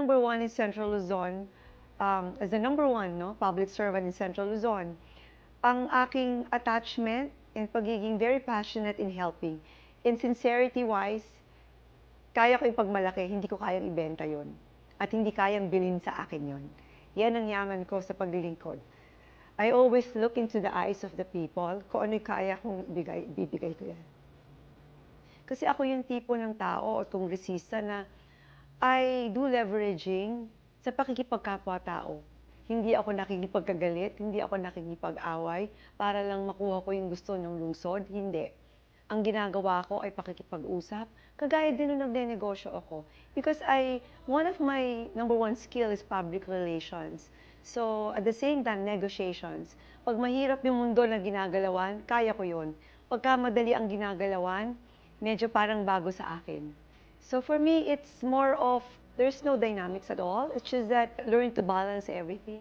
number one in Central Luzon, as the number one, no, public servant in Central Luzon, ang aking attachment and pagiging very passionate in helping. In sincerity-wise, kaya ko ipagmalaki, hindi ko kayang ibenta yon. At hindi kayang bilhin sa akin yon. Yan ang yaman ko sa paglilingkod. I always look into the eyes of the people, kung ano'y kaya kong bibigay ko yan. Kasi ako yung tipo ng tao o kongresista na I do leveraging sa pakikipagkapwa-tao. Hindi ako nakikipagkagalit, hindi ako nakikipag-away para lang makuha ko yung gusto ng lungsod. Hindi. Ang ginagawa ko ay pakikipag-usap. Kagaya din nung nagnenegosyo ako. Because one of my number one skill is public relations. So, at the same time, negotiations. Pag mahirap yung mundo na ginagalawan, kaya ko yun. Pagka madali ang ginagalawan, medyo parang bago sa akin. So for me, it's more of, there's no dynamics at all. It's just that learn to balance everything.